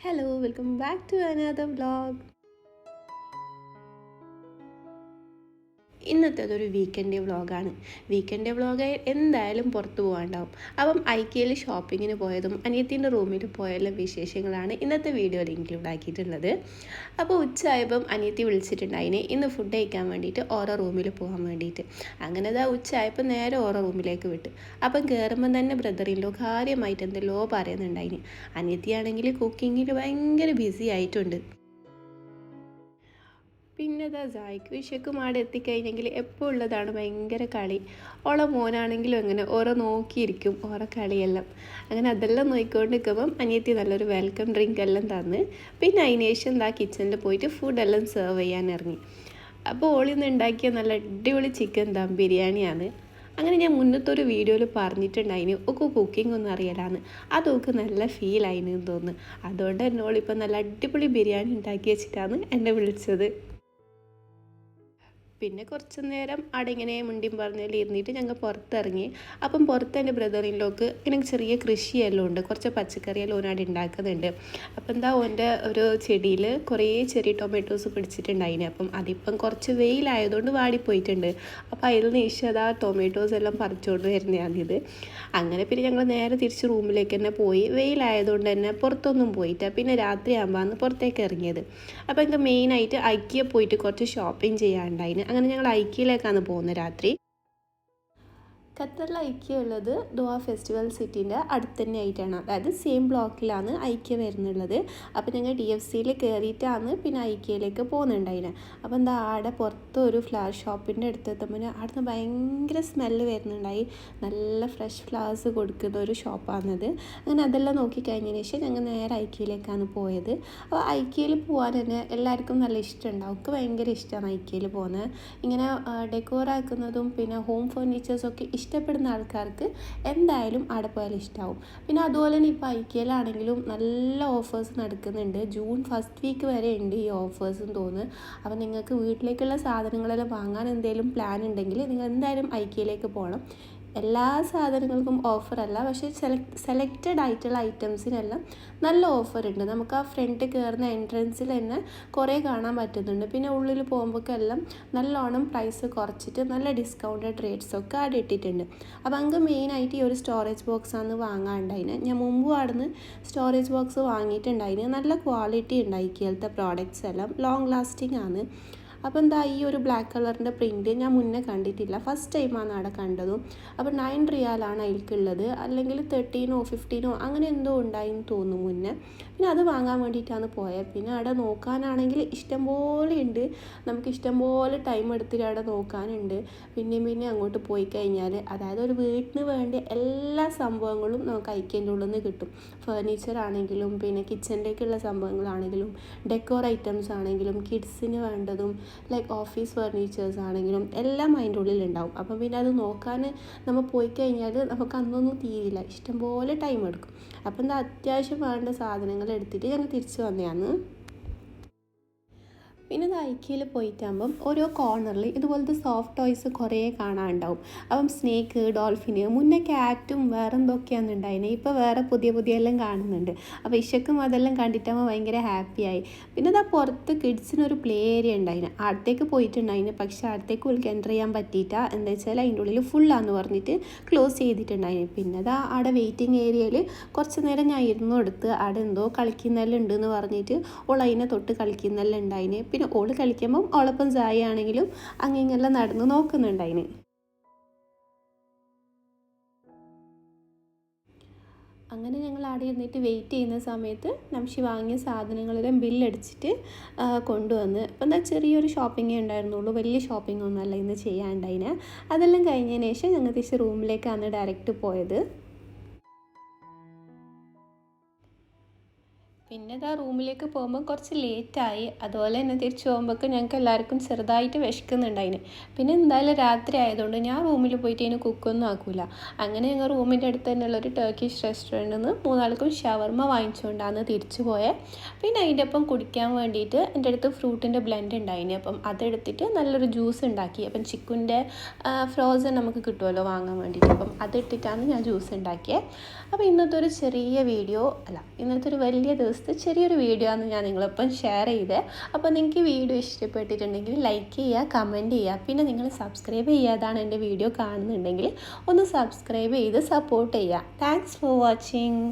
Hello, welcome back to another vlog. ഇന്നത്തേതൊരു weekend വ്ളോഗാണ്. Weekend vlog എന്തായാലും പുറത്ത് പോകാണ്ടാവും. അപ്പം ഐക്യയിൽ ഷോപ്പിങ്ങിന് പോയതും അനിയത്തിൻ്റെ റൂമിൽ പോയുള്ള വിശേഷങ്ങളാണ് ഇന്നത്തെ വീഡിയോയിൽ ഇൻക്ലൂഡ് ആക്കിയിട്ടുള്ളത്. അപ്പോൾ ഉച്ചയായപ്പം അനിയത്തി വിളിച്ചിട്ടുണ്ടായിന് ഇന്ന് ഫുഡ് കഴിക്കാൻ വേണ്ടിയിട്ട് ഓരോ റൂമിൽ പോകാൻ വേണ്ടിയിട്ട്. അങ്ങനെ അതാ ഉച്ചയായപ്പോൾ നേരെ ഓരോ റൂമിലേക്ക് വിട്ട്. അപ്പം കയറുമ്പം തന്നെ ബ്രദറിലോ കാര്യമായിട്ട് എന്തെല്ലോ പറയുന്നുണ്ടായിന്. അനിയത്തിയാണെങ്കിൽ കുക്കിങ്ങിൽ ഭയങ്കര ബിസി ആയിട്ടുണ്ട്. പിന്നെ ഇതാ സായിക്ക് വിഷയ്ക്കും അവിടെ എത്തിക്കഴിഞ്ഞെങ്കിൽ എപ്പോൾ ഉള്ളതാണ് ഭയങ്കര കളി. ഓളെ മോനാണെങ്കിലും അങ്ങനെ ഓരോ നോക്കിയിരിക്കും ഓരോ കളിയെല്ലാം. അങ്ങനെ അതെല്ലാം നോക്കിക്കൊണ്ട് നിൽക്കുമ്പം അനിയത്തി നല്ലൊരു വെൽക്കം ഡ്രിങ്ക് എല്ലാം തന്ന് പിന്നെ അതിന് ശേഷം എന്താ കിച്ചണിൽ പോയിട്ട് ഫുഡെല്ലാം സെർവ് ചെയ്യാൻ ഇറങ്ങി. അപ്പോൾ ഓളിന്ന് ഉണ്ടാക്കിയ നല്ല അടിപൊളി ചിക്കൻ ദം ബിരിയാണിയാണ്. അങ്ങനെ ഞാൻ മുന്നത്തെ ഒരു വീഡിയോയിൽ പറഞ്ഞിട്ടുണ്ടായിന് ഒക്കെ കുക്കിംഗ് ഒന്നും അറിയലാന്ന്. അതൊക്കെ നല്ല ഫീൽ ആയിന്ന് തോന്നുന്നു. അതുകൊണ്ട് എന്നോളിപ്പോൾ നല്ല അടിപൊളി ബിരിയാണി ഉണ്ടാക്കി വെച്ചിട്ടാണ് എന്നെ വിളിച്ചത്. പിന്നെ കുറച്ച് നേരം അവിടെ ഇങ്ങനെ മുണ്ടിയും പറഞ്ഞതിൽ ഇരുന്നിട്ട് ഞങ്ങൾ പുറത്തിറങ്ങി. അപ്പം പുറത്ത് എൻ്റെ ബ്രദറിലോക്ക് ഇങ്ങനെ ചെറിയ കൃഷിയെല്ലാം ഉണ്ട്, കുറച്ച് പച്ചക്കറിയെല്ലാം ഓനാട് ഉണ്ടാക്കുന്നുണ്ട്. അപ്പം എന്താ ഓൻ്റെ ഒരു ചെടിയിൽ കുറേ ചെറിയ ടൊമാറ്റോസ് പിടിച്ചിട്ടുണ്ടായിന്. അപ്പം അതിപ്പം കുറച്ച് വെയിലായതുകൊണ്ട് വാടിപ്പോയിട്ടുണ്ട്. അപ്പോൾ അതിൽ നിന്ന് ഇഷ്ടതാ ടൊമാറ്റോസ് എല്ലാം പറിച്ചുകൊണ്ട് വരുന്നതാണിത്. അങ്ങനെ പിന്നെ ഞങ്ങൾ നേരെ തിരിച്ച് റൂമിലേക്ക് തന്നെ പോയി. വെയിലായതുകൊണ്ട് തന്നെ പുറത്തൊന്നും പോയിട്ട് പിന്നെ രാത്രി ആകുമ്പോൾ പുറത്തേക്ക് ഇറങ്ങിയത്. അപ്പോൾ എനിക്ക് മെയിനായിട്ട് ഐക്യ പോയിട്ട് കുറച്ച് ഷോപ്പിംഗ് ചെയ്യാനുണ്ടായിന്. അങ്ങനെ ഞങ്ങൾ ഐക്യയിലേക്കാണ് പോകുന്നത് രാത്രി. ഖത്തറിൽ ഐക്യ ഉള്ളത് ദോഹ ഫെസ്റ്റിവൽ സിറ്റീൻ്റെ അടുത്ത് തന്നെ ആയിട്ടാണ്, അതായത് സെയിം ബ്ലോക്കിലാണ് ഐക്യ വരുന്നുള്ളത്. അപ്പോൾ ഞങ്ങൾ DFCയിൽ കയറിയിട്ടാണ് പിന്നെ ഐക്യയിലേക്ക് പോകുന്നുണ്ടായിന്. അപ്പോൾ എന്താ ആടെ പുറത്ത് ഒരു ഫ്ലവർ ഷോപ്പിൻ്റെ അടുത്തെത്തുമ്പോൾ അവിടുന്ന് ഭയങ്കര സ്മെല്ല് വരുന്നുണ്ടായി. നല്ല ഫ്രഷ് ഫ്ലവേഴ്സ് കൊടുക്കുന്ന ഒരു ഷോപ്പാണത്. അങ്ങനെ അതെല്ലാം നോക്കിക്കഴിഞ്ഞതിന് ശേഷം ഞങ്ങൾ നേരെ ഐക്യയിലേക്കാണ് പോയത്. അപ്പോൾ ഐക്യയിൽ പോകാൻ തന്നെ എല്ലാവർക്കും നല്ല ഇഷ്ടമുണ്ടാവും. അവർക്ക് ഭയങ്കര ഇഷ്ടമാണ് ഐക്യയിൽ പോകുന്നത്. ഇങ്ങനെ ഡെക്കോറാക്കുന്നതും പിന്നെ ഹോം ഫർണിച്ചേഴ്സൊക്കെ ഇഷ്ടപ്പെടുന്ന ആൾക്കാർക്ക് എന്തായാലും അവിടെ പോയാൽ ഇഷ്ടമാവും. പിന്നെ അതുപോലെ തന്നെ ഇപ്പോൾ ഐക്യയിലാണെങ്കിലും നല്ല ഓഫേഴ്സ് നടക്കുന്നുണ്ട്. ജൂൺ ഫസ്റ്റ് വീക്ക് വരെ ഉണ്ട് ഈ ഓഫേഴ്സും തോന്നുന്നു. അപ്പോൾ നിങ്ങൾക്ക് വീട്ടിലേക്കുള്ള സാധനങ്ങളെല്ലാം വാങ്ങാൻ എന്തെങ്കിലും പ്ലാൻ ഉണ്ടെങ്കിൽ നിങ്ങൾ എന്തായാലും ഐക്യയിലേക്ക് പോകണം. എല്ലാ സാധനങ്ങൾക്കും ഓഫറല്ല, പക്ഷേ സെലക്റ്റഡ് ആയിട്ടുള്ള ഐറ്റംസിനെല്ലാം നല്ല ഓഫറുണ്ട്. നമുക്ക് ആ ഫ്രണ്ട് കയറുന്ന എൻട്രൻസിൽ തന്നെ കുറേ കാണാൻ പറ്റുന്നുണ്ട്. പിന്നെ ഉള്ളിൽ പോകുമ്പോഴെല്ലാം നല്ലോണം പ്രൈസ് കുറച്ചിട്ട് നല്ല ഡിസ്കൗണ്ടഡ് റേറ്റ്സൊക്കെ അവിടെ ഇട്ടിട്ടുണ്ട്. അപ്പോൾ അങ്ങ് മെയിനായിട്ട് ഈ ഒരു സ്റ്റോറേജ് ബോക്സാണ് വാങ്ങാനുണ്ടായിന്. ഞാൻ മുമ്പും അവിടുന്ന് സ്റ്റോറേജ് ബോക്സ് വാങ്ങിയിട്ടുണ്ടായിന്. നല്ല ക്വാളിറ്റി ഉണ്ടായി ഇപ്പോഴത്തെ പ്രോഡക്റ്റ്സ് എല്ലാം ലോങ് ലാസ്റ്റിംഗ് ആണ്. അപ്പോൾ എന്താ ഈ ഒരു ബ്ലാക്ക് കളറിൻ്റെ പ്രിൻറ്റ് ഞാൻ മുന്നേ കണ്ടിട്ടില്ല, ഫസ്റ്റ് ടൈമാണ് അവിടെ കണ്ടതും. അപ്പോൾ 9 റിയാലാണ് അതിൽക്കുള്ളത്, അല്ലെങ്കിൽ 13 15 അങ്ങനെ എന്തോ ഉണ്ടായിന്ന് തോന്നുന്നു മുന്നേ. പിന്നെ അത് വാങ്ങാൻ വേണ്ടിയിട്ടാണ് പോയത്. പിന്നെ അവിടെ നോക്കാനാണെങ്കിൽ ഇഷ്ടംപോലെ ഉണ്ട്, നമുക്ക് ഇഷ്ടംപോലെ ടൈം എടുത്തിട്ട് അവിടെ നോക്കാനുണ്ട്. പിന്നെ അങ്ങോട്ട് പോയി കഴിഞ്ഞാൽ അതായത് ഒരു വീട്ടിന് വേണ്ട എല്ലാ സംഭവങ്ങളും നമുക്ക് ഐക്യൻ്റെ ഉള്ളിൽ നിന്ന് കിട്ടും. ഫർണിച്ചർ ആണെങ്കിലും പിന്നെ കിച്ചണിലേക്കുള്ള സംഭവങ്ങളാണെങ്കിലും ഡെക്കോർ ഐറ്റംസ് ആണെങ്കിലും കിഡ്സിന് വേണ്ടതും ലൈക്ക് ഓഫീസ് ഫർണിച്ചേഴ്സ് ആണെങ്കിലും എല്ലാം അതിൻ്റെ ഉള്ളിലുണ്ടാവും. അപ്പം പിന്നെ അത് നോക്കാൻ നമ്മൾ പോയി കഴിഞ്ഞാൽ നമുക്ക് അന്നൊന്നും തീരില്ല, ഇഷ്ടംപോലെ ടൈം എടുക്കും. അപ്പം എന്താ അത്യാവശ്യം വേണ്ട സാധനങ്ങൾ എടുത്തിട്ട് ഞങ്ങൾ തിരിച്ച് വന്നതാണ്. പിന്നെ ഇത് ഐക്യയിൽ പോയിട്ടാകുമ്പം ഓരോ കോർണറിൽ ഇതുപോലത്തെ സോഫ്റ്റ് ടോയ്സ് കുറേ കാണാനുണ്ടാവും. അപ്പം സ്നേക്ക്, ഡോൾഫിന്, മുന്നേ ക്യാറ്റും വേറെ എന്തൊക്കെയാണ് ഉണ്ടായിന്, ഇപ്പോൾ വേറെ പുതിയ എല്ലാം കാണുന്നുണ്ട്. അപ്പോൾ ഇഷക്കും അതെല്ലാം കണ്ടിട്ടാകുമ്പോൾ ഭയങ്കര ഹാപ്പിയായി. പിന്നെ ഇതാ പുറത്ത് കിഡ്സിനൊരു പ്ലേ ഏരിയ ഉണ്ടായിന്, അടുത്തേക്ക് പോയിട്ടുണ്ടായിന്. പക്ഷേ അടുത്തേക്ക് ഉള്ളിൽ എൻ്റർ ചെയ്യാൻ പറ്റിയിട്ട, എന്താ വെച്ചാൽ അതിൻ്റെ ഉള്ളിൽ ഫുള്ളാന്ന് പറഞ്ഞിട്ട് ക്ലോസ് ചെയ്തിട്ടുണ്ടായിന്. പിന്നെ ഇതാ അവിടെ വെയിറ്റിംഗ് ഏരിയയിൽ കുറച്ച് നേരം ഞാൻ ഇരുന്നു കൊടുത്ത് അവിടെ എന്തോ കളിക്കുന്നെല്ലാം ഉണ്ടെന്ന് പറഞ്ഞിട്ട് ഓൾ അതിനെ തൊട്ട് കളിക്കുന്നെല്ലാം ഉണ്ടായിന്. പിന്നെ ഓള് കളിക്കുമ്പം ഓളൊപ്പം സായി ആണെങ്കിലും അങ്ങനെയെല്ലാം നടന്ന് നോക്കുന്നുണ്ടായിന്. അങ്ങനെ ഞങ്ങൾ അവിടെ ഇരുന്നിട്ട് വെയിറ്റ് ചെയ്യുന്ന സമയത്ത് നംഷി വാങ്ങിയ സാധനങ്ങളെല്ലാം ബില്ലടിച്ചിട്ട് കൊണ്ടുവന്ന്. അപ്പോൾ എന്താ ചെറിയൊരു ഷോപ്പിങ്ങേ ഉണ്ടായിരുന്നുള്ളൂ, വലിയ ഷോപ്പിംഗ് ഒന്നുമല്ല ഇന്ന് ചെയ്യാനുണ്ടായിന്. അതെല്ലാം കഴിഞ്ഞതിന് ശേഷം ഞങ്ങൾ തിരിച്ച് റൂമിലേക്കാണ് ഡയറക്റ്റ് പോയത്. പിന്നെ ഇതാ റൂമിലേക്ക് പോകുമ്പോൾ കുറച്ച് ലേറ്റായി. അതുപോലെ തന്നെ തിരിച്ച് പോകുമ്പോഴേക്കും ഞങ്ങൾക്ക് എല്ലാവർക്കും ചെറുതായിട്ട് വിശക്കുന്നുണ്ടായിന്. പിന്നെ എന്തായാലും രാത്രി ആയതുകൊണ്ട് ഞാൻ റൂമിൽ പോയിട്ട് അതിന് കുക്കൊന്നും ആക്കില്ല. അങ്ങനെ ഞങ്ങൾ റൂമിൻ്റെ അടുത്ത് തന്നെയുള്ളൊരു ടർക്കിഷ് റെസ്റ്റോറൻറ്റിൽ നിന്ന് മൂന്നാൾക്കും ഷവർമ വാങ്ങിച്ചുകൊണ്ടാണ് തിരിച്ചു പോയത്. പിന്നെ അതിൻ്റെ ഒപ്പം കുടിക്കാൻ വേണ്ടിയിട്ട് എൻ്റെ അടുത്ത് ഫ്രൂട്ടിൻ്റെ ബ്ലെൻഡ് ഉണ്ടായിന്. അപ്പം അതെടുത്തിട്ട് നല്ലൊരു ജ്യൂസ് ഉണ്ടാക്കി. അപ്പം ചിക്കുൻ്റെ ഫ്രോസൺ നമുക്ക് കിട്ടുമല്ലോ വാങ്ങാൻ വേണ്ടിയിട്ട്, അപ്പം അതിട്ടിട്ടാണ് ഞാൻ ജ്യൂസ് ഉണ്ടാക്കിയത്. അപ്പോൾ ഇന്നത്തെ ഒരു ചെറിയ വീഡിയോ അല്ല, ഇന്നത്തെ ഒരു വലിയ ദിവസം ദിവസത്തെ ചെറിയൊരു വീഡിയോ ആണ് ഞാൻ നിങ്ങളൊപ്പം ഷെയർ ചെയ്തത്. അപ്പോൾ നിങ്ങൾക്ക് വീഡിയോ ഇഷ്ടപ്പെട്ടിട്ടുണ്ടെങ്കിൽ ലൈക്ക് ചെയ്യുക, കമൻറ്റ് ചെയ്യുക. പിന്നെ നിങ്ങൾ സബ്സ്ക്രൈബ് ചെയ്യാതാണ് എൻ്റെ വീഡിയോ കാണുന്നുണ്ടെങ്കിൽ ഒന്ന് സബ്സ്ക്രൈബ് ചെയ്ത് സപ്പോർട്ട് ചെയ്യുക. Thanks for watching.